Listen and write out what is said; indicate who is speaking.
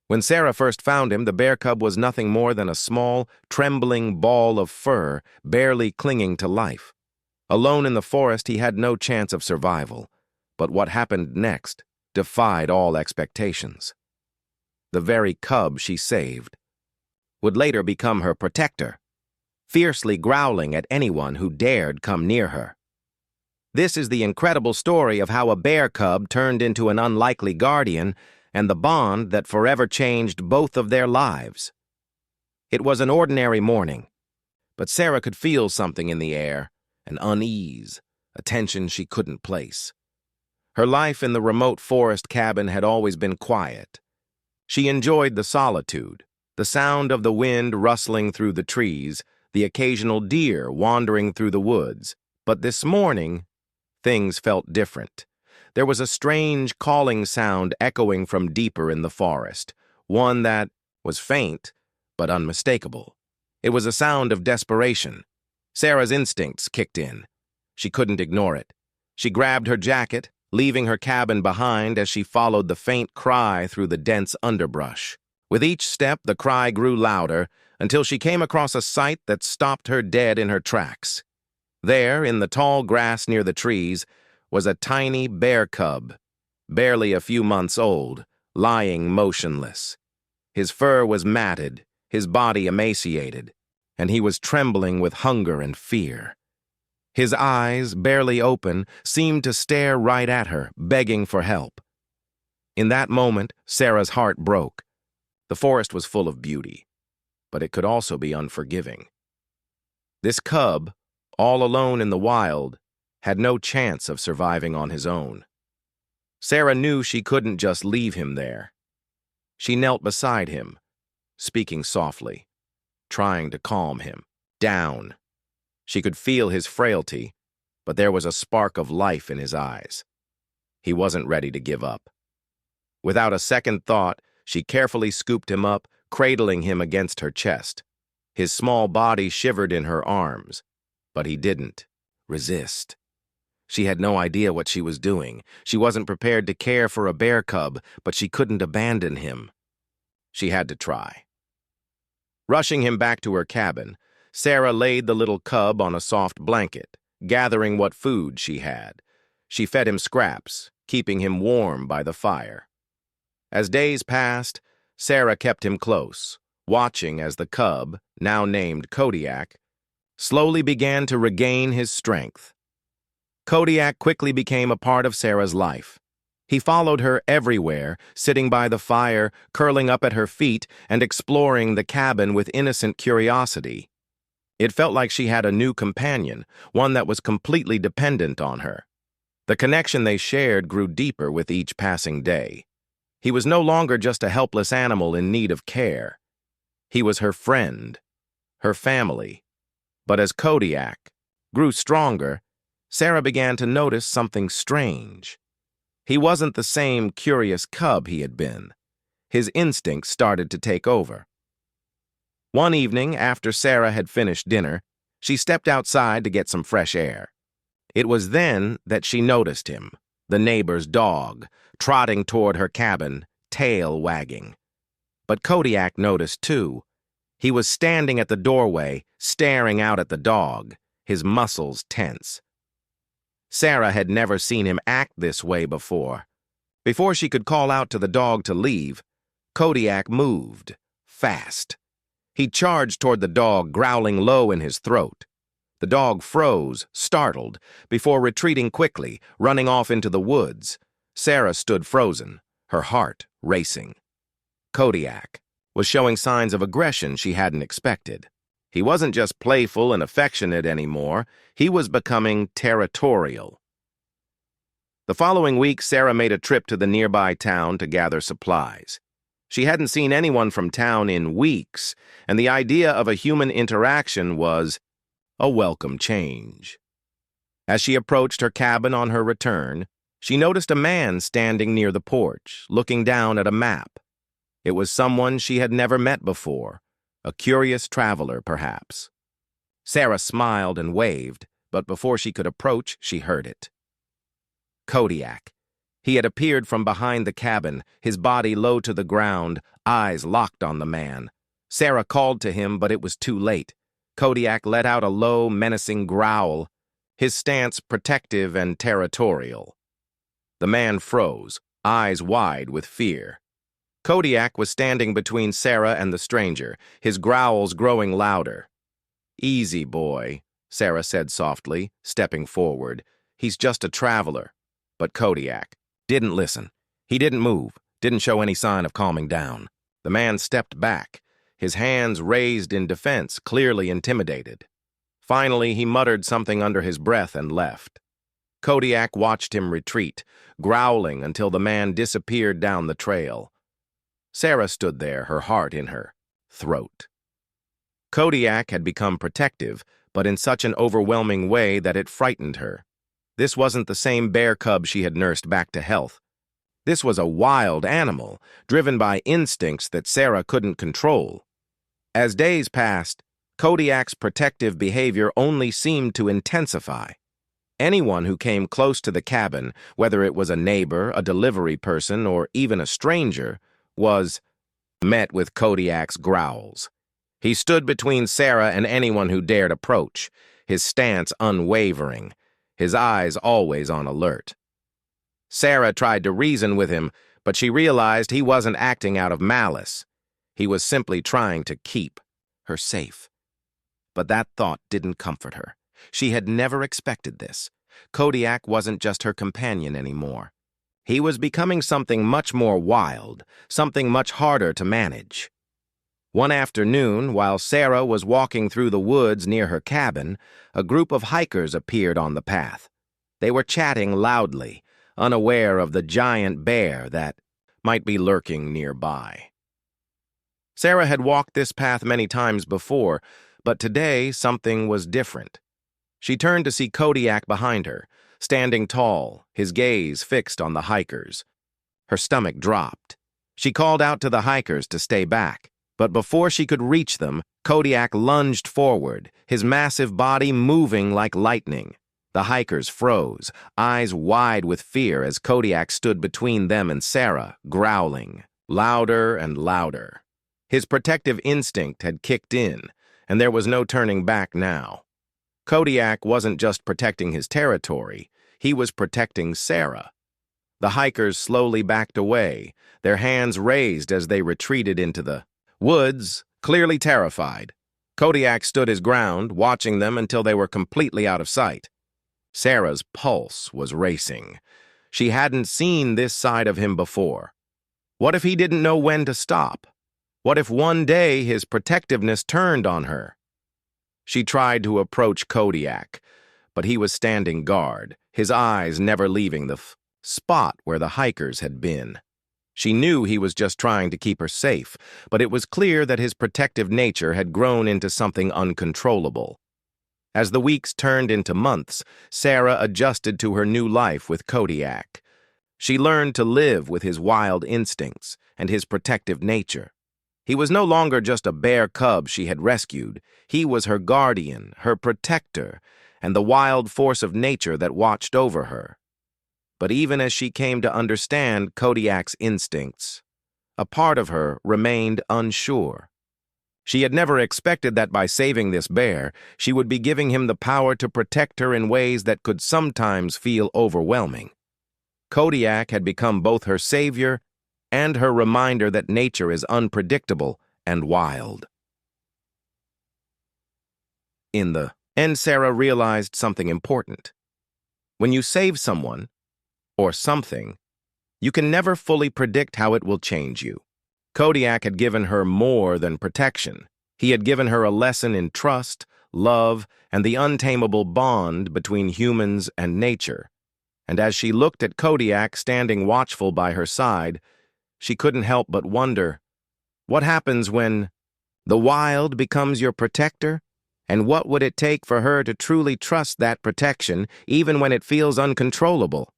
Speaker 1: When Sarah first found him, the bear cub was nothing more than a small, trembling ball of fur, barely clinging to life. Alone in the forest, he had no chance of survival. But what happened next defied all expectations. The very cub she saved would later become her protector, fiercely growling at anyone who dared come near her. This is the incredible story of how a bear cub turned into an unlikely guardian and the bond that forever changed both of their lives. It was an ordinary morning, but Sarah could feel something in the air, an unease, a tension she couldn't place. Her life in the remote forest cabin had always been quiet. She enjoyed the solitude, the sound of the wind rustling through the trees, the occasional deer wandering through the woods. But this morning, things felt different. There was a strange calling sound echoing from deeper in the forest, one that was faint but unmistakable. It was a sound of desperation. Sarah's instincts kicked in. She couldn't ignore it. She grabbed her jacket, leaving her cabin behind as she followed the faint cry through the dense underbrush. With each step, the cry grew louder until she came across a sight that stopped her dead in her tracks. There, in the tall grass near the trees, was a tiny bear cub, barely a few months old, lying motionless. His fur was matted, his body emaciated, and he was trembling with hunger and fear. His eyes, barely open, seemed to stare right at her, begging for help. In that moment, Sarah's heart broke. The forest was full of beauty, but it could also be unforgiving. This cub, all alone in the wild, had no chance of surviving on his own. Sarah knew she couldn't just leave him there. She knelt beside him, speaking softly, trying to calm him down. She could feel his frailty, but there was a spark of life in his eyes. He wasn't ready to give up. Without a second thought, she carefully scooped him up, cradling him against her chest. His small body shivered in her arms, but he didn't resist. She had no idea what she was doing. She wasn't prepared to care for a bear cub, but she couldn't abandon him. She had to try. Rushing him back to her cabin, Sarah laid the little cub on a soft blanket, gathering what food she had. She fed him scraps, keeping him warm by the fire. As days passed, Sarah kept him close, watching as the cub, now named Kodiak, slowly began to regain his strength. Kodiak quickly became a part of Sarah's life. He followed her everywhere, sitting by the fire, curling up at her feet, and exploring the cabin with innocent curiosity. It felt like she had a new companion, one that was completely dependent on her. The connection they shared grew deeper with each passing day. He was no longer just a helpless animal in need of care. He was her friend, her family. But as Kodiak grew stronger, Sarah began to notice something strange. He wasn't the same curious cub he had been. His instincts started to take over. One evening, after Sarah had finished dinner, she stepped outside to get some fresh air. It was then that she noticed him, the neighbor's dog, trotting toward her cabin, tail wagging. But Kodiak noticed too. He was standing at the doorway, staring out at the dog, his muscles tense. Sarah had never seen him act this way before. Before she could call out to the dog to leave, Kodiak moved, fast. He charged toward the dog, growling low in his throat. The dog froze, startled, before retreating quickly, running off into the woods. Sarah stood frozen, her heart racing. Kodiak was showing signs of aggression she hadn't expected. He wasn't just playful and affectionate anymore, he was becoming territorial. The following week, Sarah made a trip to the nearby town to gather supplies. She hadn't seen anyone from town in weeks, and the idea of a human interaction was a welcome change. As she approached her cabin on her return, she noticed a man standing near the porch, looking down at a map. It was someone she had never met before, a curious traveler, perhaps. Sarah smiled and waved, but before she could approach, she heard it. Kodiak. He had appeared from behind the cabin, his body low to the ground, eyes locked on the man. Sarah called to him, but it was too late. Kodiak let out a low, menacing growl, his stance protective and territorial. The man froze, eyes wide with fear. Kodiak was standing between Sarah and the stranger, his growls growing louder. "Easy, boy," Sarah said softly, stepping forward. "He's just a traveler." But Kodiak didn't listen. He didn't move, didn't show any sign of calming down. The man stepped back, his hands raised in defense, clearly intimidated. Finally, he muttered something under his breath and left. Kodiak watched him retreat, growling until the man disappeared down the trail. Sarah stood there, her heart in her throat. Kodiak had become protective, but in such an overwhelming way that it frightened her. This wasn't the same bear cub she had nursed back to health. This was a wild animal, driven by instincts that Sarah couldn't control. As days passed, Kodiak's protective behavior only seemed to intensify. Anyone who came close to the cabin, whether it was a neighbor, a delivery person, or even a stranger, was met with Kodiak's growls. He stood between Sarah and anyone who dared approach, his stance unwavering, his eyes always on alert. Sarah tried to reason with him, but she realized he wasn't acting out of malice. He was simply trying to keep her safe. But that thought didn't comfort her. She had never expected this. Kodiak wasn't just her companion anymore. He was becoming something much more wild, something much harder to manage. One afternoon, while Sarah was walking through the woods near her cabin, a group of hikers appeared on the path. They were chatting loudly, unaware of the giant bear that might be lurking nearby. Sarah had walked this path many times before, but today something was different. She turned to see Kodiak behind her, standing tall, his gaze fixed on the hikers. Her stomach dropped. She called out to the hikers to stay back, but before she could reach them, Kodiak lunged forward, his massive body moving like lightning. The hikers froze, eyes wide with fear as Kodiak stood between them and Sarah, growling, louder and louder. His protective instinct had kicked in, and there was no turning back now. Kodiak wasn't just protecting his territory, he was protecting Sarah. The hikers slowly backed away, their hands raised as they retreated into the woods, clearly terrified. Kodiak stood his ground, watching them until they were completely out of sight. Sarah's pulse was racing. She hadn't seen this side of him before. What if he didn't know when to stop? What if one day his protectiveness turned on her? She tried to approach Kodiak, but he was standing guard, his eyes never leaving the spot where the hikers had been. She knew he was just trying to keep her safe, but it was clear that his protective nature had grown into something uncontrollable. As the weeks turned into months, Sarah adjusted to her new life with Kodiak. She learned to live with his wild instincts and his protective nature. He was no longer just a bear cub she had rescued. He was her guardian, her protector, and the wild force of nature that watched over her. But even as she came to understand Kodiak's instincts, a part of her remained unsure. She had never expected that by saving this bear, she would be giving him the power to protect her in ways that could sometimes feel overwhelming. Kodiak had become both her savior and her reminder that nature is unpredictable and wild. In the end, Sarah realized something important. When you save someone, or something, you can never fully predict how it will change you. Kodiak had given her more than protection. He had given her a lesson in trust, love, and the untamable bond between humans and nature. And as she looked at Kodiak standing watchful by her side, she couldn't help but wonder, what happens when the wild becomes your protector? And what would it take for her to truly trust that protection, even when it feels uncontrollable?